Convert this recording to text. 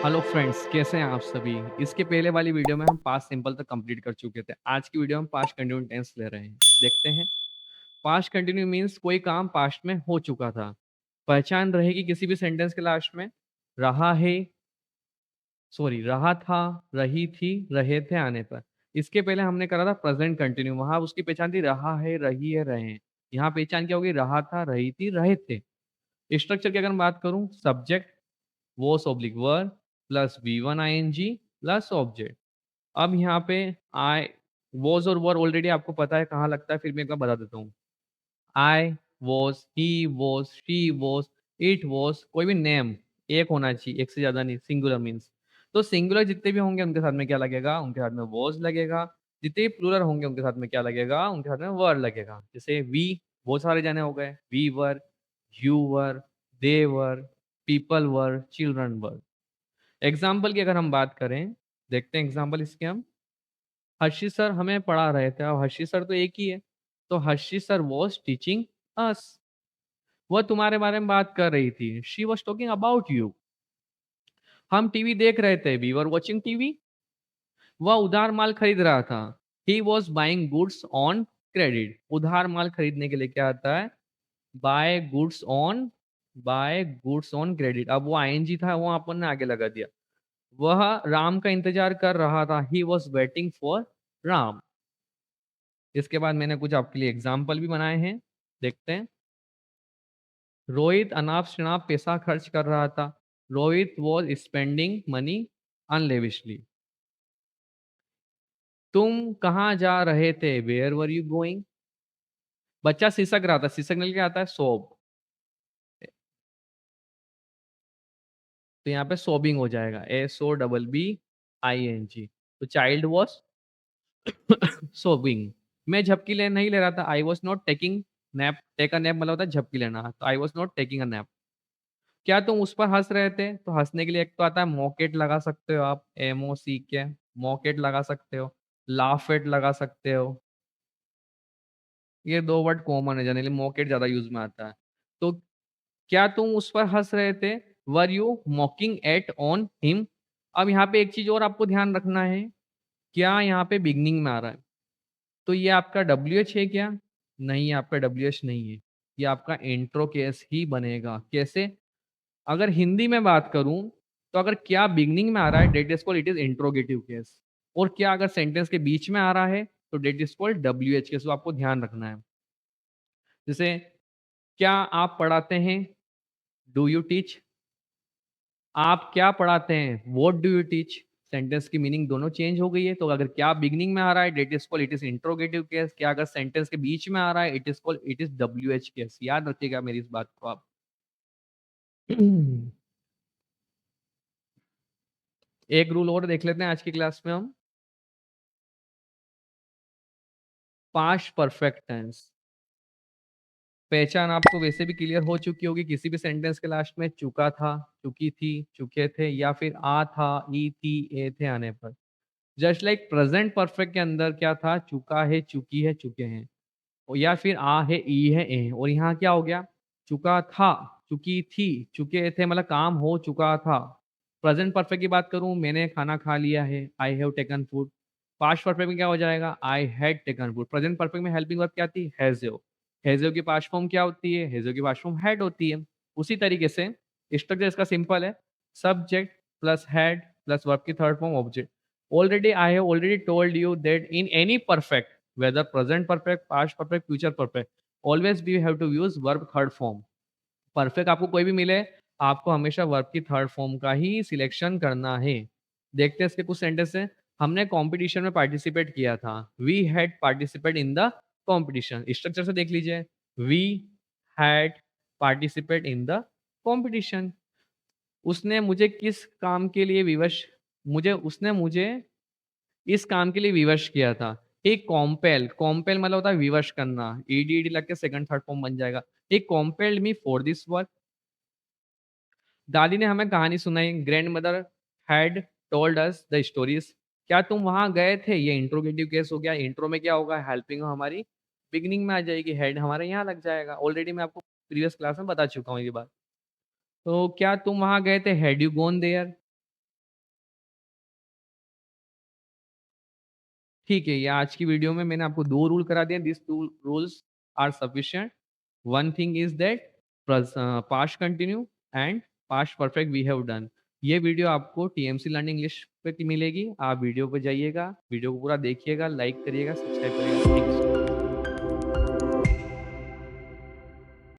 Hello friends, कैसे हैं आप सभी। इसके पहले वाली वीडियो में हम पास्ट सिंपल तक कंप्लीट कर चुके थे। आज की वीडियो में पास्ट कंटिन्यू टेंस ले रहे हैं। देखते हैं। पास्ट कंटिन्यू मीन्स कोई काम पास्ट में हो चुका था। पहचान रहेगी किसी भी सेंटेंस के लास्ट में। रहा है, सॉरी, रहा था, रही थी, रहे थे आने पर। इसके पहले हमने करा था प्रेजेंट कंटिन्यू, वहां उसकी पहचान थी रहा है, रही है, रहे हैं। यहाँ पहचान क्या होगी, रहा था, रही थी, रहे थे। स्ट्रक्चर की अगर मैं बात करूं, subject was oblique were plus V1 ING plus object. अब यहाँ पे आई वॉज और वर ऑलरेडी आपको पता है कहाँ लगता है, फिर मैं एक बार बता देता हूँ। I was, he was, she was, it was, कोई भी नेम एक होना चाहिए, एक से ज्यादा नहीं, सिंगुलर मीन्स। तो सिंगुलर जितने भी होंगे उनके साथ में क्या लगेगा, उनके साथ में वॉज लगेगा। जितने प्लूरल होंगे उनके साथ में क्या लगेगा, उनके साथ में वर लगेगा। जैसे वी, बहुत सारे जने हो गए, we were, you were, they were, people were, children were. Example की अगर हम बात करें, देखते हैं एग्जाम्पल इसके हम। हर्षी सर हमें पढ़ा रहे थे, अब हर्षी सर तो एक ही है, तो Harshi sir was teaching us. वह तुम्हारे बारे में बात कर रही थी, she was talking about you. हम टीवी देख रहे थे, वी वर वॉचिंग टीवी। वह उधार माल खरीद रहा था, he was buying goods on credit. उधार माल खरीदने के लिए क्या आता है, buy goods on, buy goods on credit. अब वो आईएनजी था, वो अपन ने आगे लगा दिया। वह राम का इंतजार कर रहा था, he was waiting for Ram. इसके बाद मैंने कुछ आपके लिए एग्जाम्पल भी बनाए हैं, देखते हैं। रोहित अनाप शनाप पैसा खर्च कर रहा था, रोहित वॉज स्पेंडिंग मनी अनलेविशली। तुम कहाँ जा रहे थे, वेयर वर यू गोइंग। बच्चा सिसक रहा था, सिसकने क्या आता है, सोब। तो यहाँ पे सोबिंग हो जाएगा, SOBBING। तो चाइल्ड वॉज सोबिंग। मैं झपकी ले नहीं ले रहा था, I was not taking nap. Take a nap मतलब होता है झपकी लेना, तो I was not taking a nap. क्या तुम उस पर हंस रहे थे, तो हंसने के लिए एक तो आता है मोकेट, लगा सकते हो आप, MOCK, मोकेट लगा सकते हो। लाफेट लगा सकते हो। ये दो वर्ड कॉमन है, जनरली मोकेट ज्यादा यूज में आता है। तो क्या तुम उस पर हंस रहे थे, were you mocking at on him. अब यहाँ पे एक चीज और आपको ध्यान रखना है, क्या यहाँ पे बिगनिंग में आ रहा है, तो ये आपका WH है क्या, नहीं, ये आपका WH नहीं है, ये आपका इंट्रो केस ही बनेगा। कैसे, अगर हिंदी में बात करूं, तो अगर क्या बिगनिंग में आ रहा है, that is called it is interrogative case. और क्या अगर सेंटेंस के बीच में आ रहा है, तो that is called WH case. तो आपको ध्यान रखना है। जैसे, क्या आप पढ़ाते हैं, डू यू टीच। आप क्या पढ़ाते हैं, what do you teach. Sentence की मीनिंग दोनों चेंज हो गई है। तो अगर क्या बिगनिंग में आ रहा है, that is called it is interrogative case. क्या अगर सेंटेंस के बीच में आ रहा है, it is called it is WH case. याद रखिएगा मेरी इस बात को आप। एक रूल और देख लेते हैं आज की क्लास में हम। पास्ट परफेक्ट टेंस पहचान आपको वैसे भी क्लियर हो चुकी होगी, किसी भी सेंटेंस के लास्ट में चुका था, चुकी थी, चुके थे, या फिर आ था, ई थी, ए थे आने पर। जस्ट लाइक प्रेजेंट परफेक्ट के अंदर क्या था, चुका है, चुकी है, चुके हैं। और या फिर आ है, ई है, ए है। और यहाँ क्या हो गया, चुका था, चुकी थी, चुके थे, मतलब काम हो चुका था। प्रेजेंट परफेक्ट की बात करूं, मैंने खाना खा लिया है, I have taken food. Past perfect में क्या हो जाएगा, I had taken food. Present perfect में हेल्पिंग वर्ब क्या थी, हैज़। हेजो की पास्ट फॉर्म क्या होती है, हेजो की पास्ट फॉर्म हैड होती है। उसी तरीके से स्ट्रक्चर इसका सिंपल है, subject plus had plus verb की third form object. Already I have already told you that in any perfect, whether present perfect, past perfect, future perfect, always we have to use verb third form. Perfect आपको कोई भी मिले, आपको हमेशा verb की third form का ही selection करना है। देखते हैं इसके कुछ सेंटेंस हैं। हमने कंपटीशन में पार्टिसिपेट किया था, we had participate in the competition. Structure से देख लीजिए, we had participate in the competition. उसने मुझे किस काम के लिए विवश, मुझे उसने मुझे इस काम के लिए विवश किया था। एक कॉम्पेल, कॉम्पेल मतलब होता है विवश करना, ईडी लग के सेकंड थर्ड फॉर्म बन जाएगा। एक कॉम्पेल्ड मी फॉर दिस वर्क। दादी ने हमें कहानी सुनाई, grand mother had told us the stories. क्या तुम वहां गए थे, ये इंट्रोगेटिव केस हो गया। इंट्रो में क्या होगा, हेल्पिंग हमारी बिगनिंग में आ जाएगी, हेड हमारे यहाँ लग जाएगा। ऑलरेडी मैं आपको प्रीवियस क्लास में बता चुका हूँ ये बात। तो क्या तुम वहां गए थे, हैड यू गोन देयर। ठीक है, ये आज की वीडियो में मैंने आपको 2 रूल करा दिए, this 2 rules are sufficient. One thing is that past continue and past perfect we have done. ये वीडियो आपको टीएमसी लर्निंग इंग्लिश पे मिलेगी। आप वीडियो पे जाइएगा, वीडियो को पूरा देखिएगा, लाइक करिएगा, सब्सक्राइब करिएगा। Thank you so much.